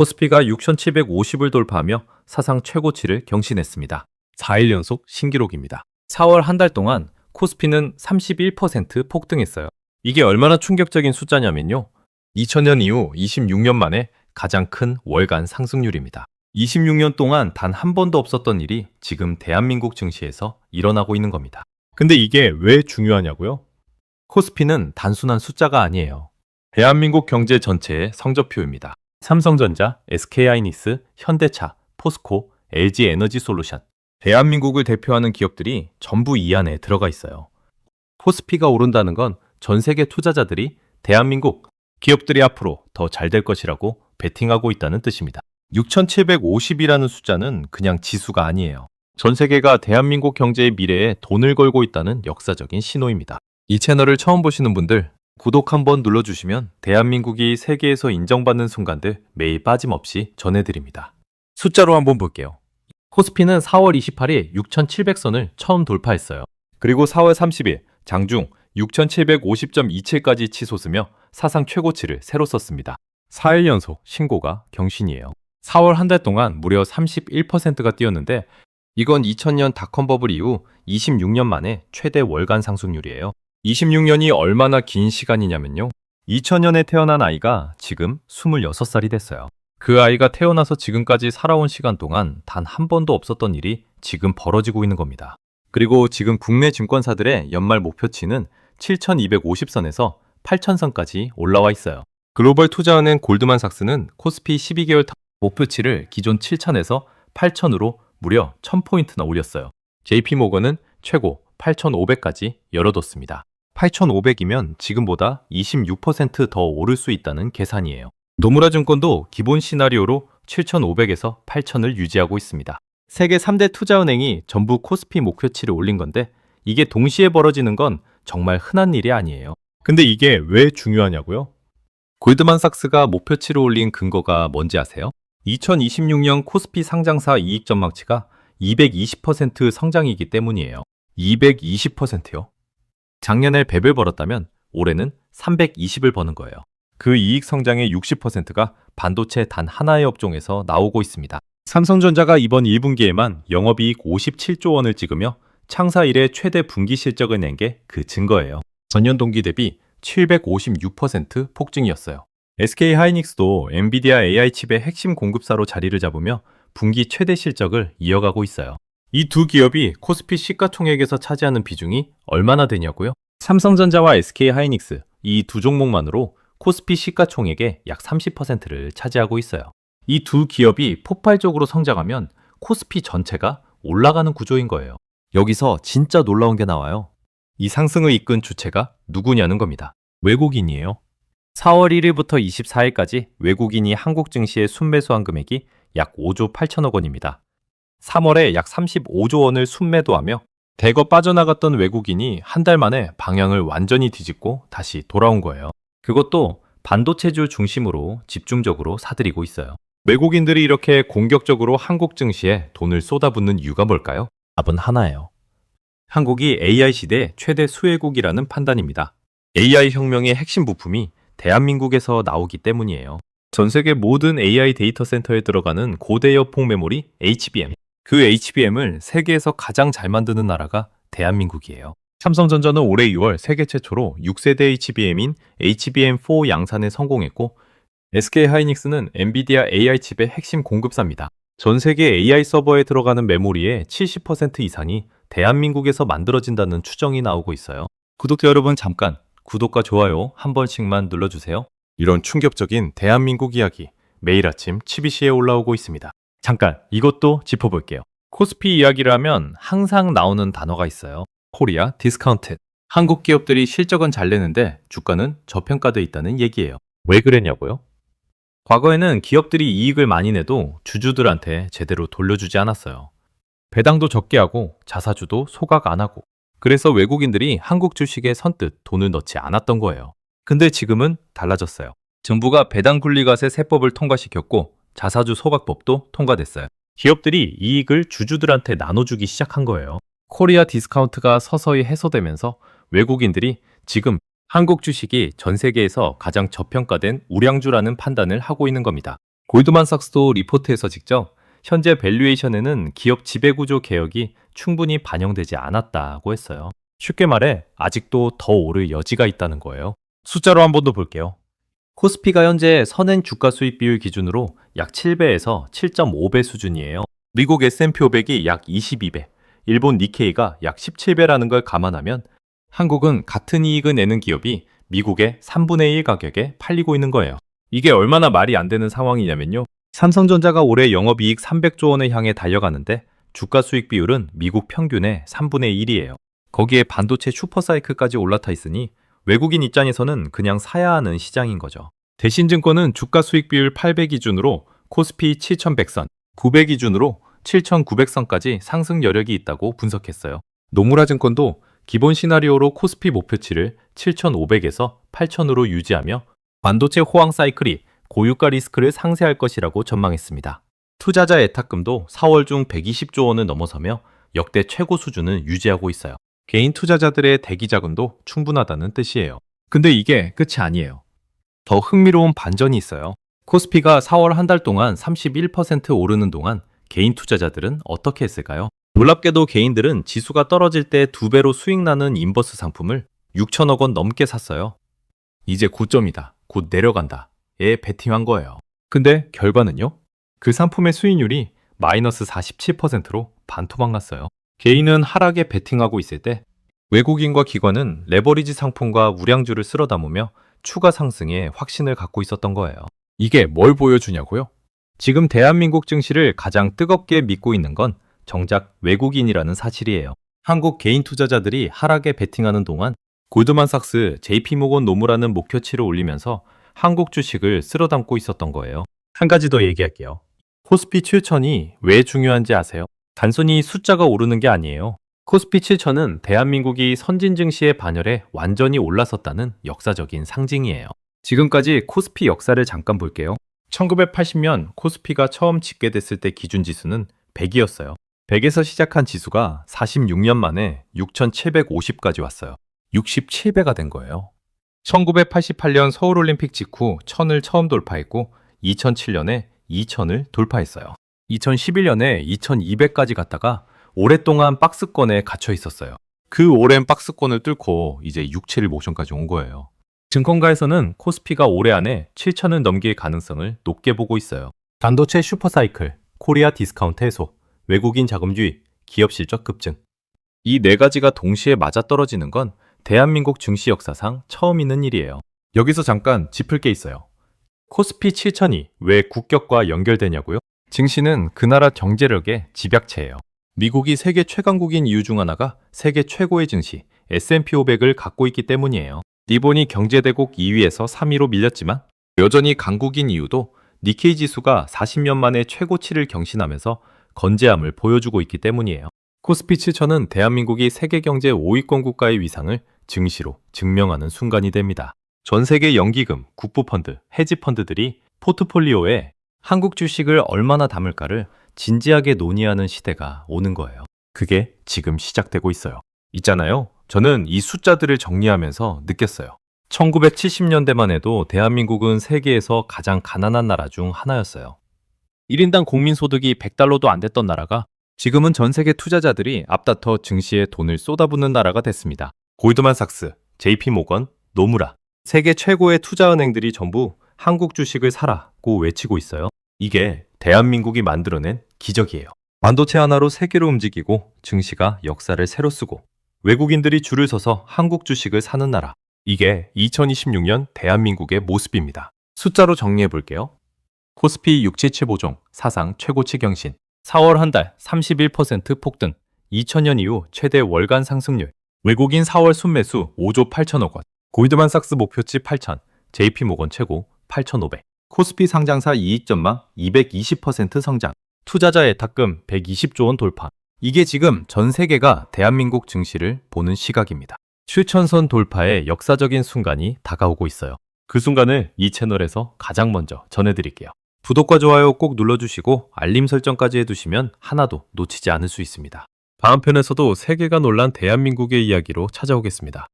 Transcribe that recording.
코스피가 6,750을 돌파하며 사상 최고치를 경신했습니다. 4일 연속 신기록입니다. 4월 한 달 동안 코스피는 31% 폭등했어요. 이게 얼마나 충격적인 숫자냐면요. 2000년 이후 26년 만에 가장 큰 월간 상승률입니다. 26년 동안 단 한 번도 없었던 일이 지금 대한민국 증시에서 일어나고 있는 겁니다. 근데 이게 왜 중요하냐고요? 코스피는 단순한 숫자가 아니에요. 대한민국 경제 전체의 성적표입니다. 삼성전자, SK하이닉스, 현대차, 포스코, LG에너지솔루션. 대한민국을 대표하는 기업들이 전부 이 안에 들어가 있어요. 코스피가 오른다는 건 전 세계 투자자들이 대한민국 기업들이 앞으로 더 잘 될 것이라고 베팅하고 있다는 뜻입니다. 6,750이라는 숫자는 그냥 지수가 아니에요. 전 세계가 대한민국 경제의 미래에 돈을 걸고 있다는 역사적인 신호입니다. 이 채널을 처음 보시는 분들, 구독 한번 눌러주시면 대한민국이 세계에서 인정받는 순간들 매일 빠짐없이 전해드립니다. 숫자로 한번 볼게요. 코스피는 4월 28일 6,700선을 처음 돌파했어요. 그리고 4월 30일 장중 6,750.27까지 치솟으며 사상 최고치를 새로 썼습니다. 4일 연속 신고가 경신이에요. 4월 한 달 동안 무려 31%가 뛰었는데 이건 2000년 닷컴 버블 이후 26년 만에 최대 월간 상승률이에요. 26년이 얼마나 긴 시간이냐면요. 2000년에 태어난 아이가 지금 26살이 됐어요. 그 아이가 태어나서 지금까지 살아온 시간 동안 단 한 번도 없었던 일이 지금 벌어지고 있는 겁니다. 그리고 지금 국내 증권사들의 연말 목표치는 7,250선에서 8,000선까지 올라와 있어요. 글로벌 투자은행 골드만삭스는 코스피 12개월 목표치를 기존 7,000에서 8,000으로 무려 1,000포인트나 올렸어요. JP모건은 최고 8,500까지 열어뒀습니다. 8,500이면 지금보다 26% 더 오를 수 있다는 계산이에요. 노무라 증권도 기본 시나리오로 7,500에서 8,000을 유지하고 있습니다. 세계 3대 투자은행이 전부 코스피 목표치를 올린 건데 이게 동시에 벌어지는 건 정말 흔한 일이 아니에요. 근데 이게 왜 중요하냐고요? 골드만삭스가 목표치를 올린 근거가 뭔지 아세요? 2026년 코스피 상장사 이익 전망치가 220% 성장이기 때문이에요. 220%요? 작년에 100을 벌었다면 올해는 320을 버는 거예요. 그 이익 성장의 60%가 반도체 단 하나의 업종에서 나오고 있습니다. 삼성전자가 이번 1분기에만 영업이익 57조 원을 찍으며 창사 이래 최대 분기 실적을 낸 게 그 증거예요. 전년 동기 대비 756% 폭증이었어요. SK하이닉스도 엔비디아 AI 칩의 핵심 공급사로 자리를 잡으며 분기 최대 실적을 이어가고 있어요. 이 두 기업이 코스피 시가총액에서 차지하는 비중이 얼마나 되냐고요? 삼성전자와 SK하이닉스 이 두 종목만으로 코스피 시가총액의 약 30%를 차지하고 있어요. 이 두 기업이 폭발적으로 성장하면 코스피 전체가 올라가는 구조인 거예요. 여기서 진짜 놀라운 게 나와요. 이 상승을 이끈 주체가 누구냐는 겁니다. 외국인이에요. 4월 1일부터 24일까지 외국인이 한국 증시에 순매수한 금액이 약 5조 8천억 원입니다. 3월에 약 35조 원을 순매도하며 대거 빠져나갔던 외국인이 한 달 만에 방향을 완전히 뒤집고 다시 돌아온 거예요. 그것도 반도체주 중심으로 집중적으로 사들이고 있어요. 외국인들이 이렇게 공격적으로 한국 증시에 돈을 쏟아붓는 이유가 뭘까요? 답은 하나예요. 한국이 AI 시대 최대 수혜국이라는 판단입니다. AI 혁명의 핵심 부품이 대한민국에서 나오기 때문이에요. 전 세계 모든 AI 데이터 센터에 들어가는 고대 여폭 메모리 HBM. 그 HBM을 세계에서 가장 잘 만드는 나라가 대한민국이에요. 삼성전자는 올해 6월 세계 최초로 6세대 HBM인 HBM4 양산에 성공했고 SK하이닉스는 엔비디아 AI 칩의 핵심 공급사입니다. 전 세계 AI 서버에 들어가는 메모리의 70% 이상이 대한민국에서 만들어진다는 추정이 나오고 있어요. 구독자 여러분 잠깐 구독과 좋아요 한 번씩만 눌러주세요. 이런 충격적인 대한민국 이야기 매일 아침 CBC에 올라오고 있습니다. 잠깐 이것도 짚어볼게요. 코스피 이야기를 하면 항상 나오는 단어가 있어요. 코리아 디스카운트. 한국 기업들이 실적은 잘 내는데 주가는 저평가돼 있다는 얘기예요. 왜 그랬냐고요? 과거에는 기업들이 이익을 많이 내도 주주들한테 제대로 돌려주지 않았어요. 배당도 적게 하고 자사주도 소각 안 하고. 그래서 외국인들이 한국 주식에 선뜻 돈을 넣지 않았던 거예요. 근데 지금은 달라졌어요. 정부가 배당 분리과세 세법을 통과시켰고 자사주 소각법도 통과됐어요. 기업들이 이익을 주주들한테 나눠주기 시작한 거예요. 코리아 디스카운트가 서서히 해소되면서 외국인들이 지금 한국 주식이 전 세계에서 가장 저평가된 우량주라는 판단을 하고 있는 겁니다. 골드만삭스도 리포트에서 직접 현재 밸류에이션에는 기업 지배구조 개혁이 충분히 반영되지 않았다고 했어요. 쉽게 말해 아직도 더 오를 여지가 있다는 거예요. 숫자로 한 번 더 볼게요. 코스피가 현재 선행 주가 수익 비율 기준으로 약 7배에서 7.5배 수준이에요. 미국 S&P 500이 약 22배, 일본 니케이가 약 17배라는 걸 감안하면 한국은 같은 이익을 내는 기업이 미국의 3분의 1 가격에 팔리고 있는 거예요. 이게 얼마나 말이 안 되는 상황이냐면요. 삼성전자가 올해 영업이익 300조 원을 향해 달려가는데 주가 수익 비율은 미국 평균의 3분의 1이에요. 거기에 반도체 슈퍼사이클까지 올라타 있으니 외국인 입장에서는 그냥 사야 하는 시장인 거죠. 대신증권은 주가 수익 비율 800 기준으로 코스피 7100선, 900 기준으로 7900선까지 상승 여력이 있다고 분석했어요. 노무라증권도 기본 시나리오로 코스피 목표치를 7500에서 8000으로 유지하며 반도체 호황 사이클이 고유가 리스크를 상쇄할 것이라고 전망했습니다. 투자자 예탁금도 4월 중 120조 원을 넘어서며 역대 최고 수준을 유지하고 있어요. 개인 투자자들의 대기 자금도 충분하다는 뜻이에요. 근데 이게 끝이 아니에요. 더 흥미로운 반전이 있어요. 코스피가 4월 한 달 동안 31% 오르는 동안 개인 투자자들은 어떻게 했을까요? 놀랍게도 개인들은 지수가 떨어질 때 2배로 수익 나는 인버스 상품을 6천억 원 넘게 샀어요. 이제 고점이다, 곧 내려간다에 베팅한 거예요. 근데 결과는요? 그 상품의 수익률이 마이너스 47%로 반토막 났어요. 개인은 하락에 베팅하고 있을 때 외국인과 기관은 레버리지 상품과 우량주를 쓸어 담으며 추가 상승에 확신을 갖고 있었던 거예요. 이게 뭘 보여주냐고요? 지금 대한민국 증시를 가장 뜨겁게 믿고 있는 건 정작 외국인이라는 사실이에요. 한국 개인 투자자들이 하락에 베팅하는 동안 골드만삭스, JP모건 노무라는 목표치를 올리면서 한국 주식을 쓸어 담고 있었던 거예요. 한 가지 더 얘기할게요. 코스피 7000이 왜 중요한지 아세요? 단순히 숫자가 오르는 게 아니에요. 코스피 7000은 대한민국이 선진 증시의 반열에 완전히 올라섰다는 역사적인 상징이에요. 지금까지 코스피 역사를 잠깐 볼게요. 1980년 코스피가 처음 집계됐을 때 기준 지수는 100이었어요. 100에서 시작한 지수가 46년 만에 6750까지 왔어요. 67배가 된 거예요. 1988년 서울올림픽 직후 1000을 처음 돌파했고 2007년에 2000을 돌파했어요. 2011년에 2200까지 갔다가 오랫동안 박스권에 갇혀 있었어요. 그 오랜 박스권을 뚫고 이제 67일 모션까지 온 거예요. 증권가에서는 코스피가 올해 안에 7천을 넘길 가능성을 높게 보고 있어요. 반도체 슈퍼사이클, 코리아 디스카운트 해소, 외국인 자금주의, 기업 실적 급증. 이 네 가지가 동시에 맞아떨어지는 건 대한민국 증시 역사상 처음 있는 일이에요. 여기서 잠깐 짚을 게 있어요. 코스피 7000이 왜 국격과 연결되냐고요? 증시는 그 나라 경제력의 집약체예요. 미국이 세계 최강국인 이유 중 하나가 세계 최고의 증시 S&P 500을 갖고 있기 때문이에요. 일본이 경제대국 2위에서 3위로 밀렸지만 여전히 강국인 이유도 니케이 지수가 40년 만에 최고치를 경신하면서 건재함을 보여주고 있기 때문이에요. 코스피 7000은 대한민국이 세계 경제 5위권 국가의 위상을 증시로 증명하는 순간이 됩니다. 전 세계 연기금, 국부펀드, 헤지펀드들이 포트폴리오에 한국 주식을 얼마나 담을까를 진지하게 논의하는 시대가 오는 거예요. 그게 지금 시작되고 있어요. 있잖아요. 저는 이 숫자들을 정리하면서 느꼈어요. 1970년대만 해도 대한민국은 세계에서 가장 가난한 나라 중 하나였어요. 1인당 국민소득이 100달러도 안 됐던 나라가 지금은 전 세계 투자자들이 앞다퉈 증시에 돈을 쏟아붓는 나라가 됐습니다. 골드만삭스, JP모건, 노무라, 세계 최고의 투자은행들이 전부 한국 주식을 사라고 외치고 있어요. 이게 대한민국이 만들어낸 기적이에요. 반도체 하나로 세계로 움직이고 증시가 역사를 새로 쓰고 외국인들이 줄을 서서 한국 주식을 사는 나라. 이게 2026년 대한민국의 모습입니다. 숫자로 정리해 볼게요. 코스피 6775종 사상 최고치 경신. 4월 한 달 31% 폭등. 2000년 이후 최대 월간 상승률. 외국인 4월 순매수 5조 8천억 원. 골드만삭스 목표치 8천. JP모건 최고 8,500. 코스피 상장사 이익 전망 220% 성장. 투자자 예탁금 120조 원 돌파. 이게 지금 전 세계가 대한민국 증시를 보는 시각입니다. 7천선 돌파의 역사적인 순간이 다가오고 있어요. 그 순간을 이 채널에서 가장 먼저 전해드릴게요. 구독과 좋아요 꼭 눌러주시고 알림 설정까지 해두시면 하나도 놓치지 않을 수 있습니다. 다음 편에서도 세계가 놀란 대한민국의 이야기로 찾아오겠습니다.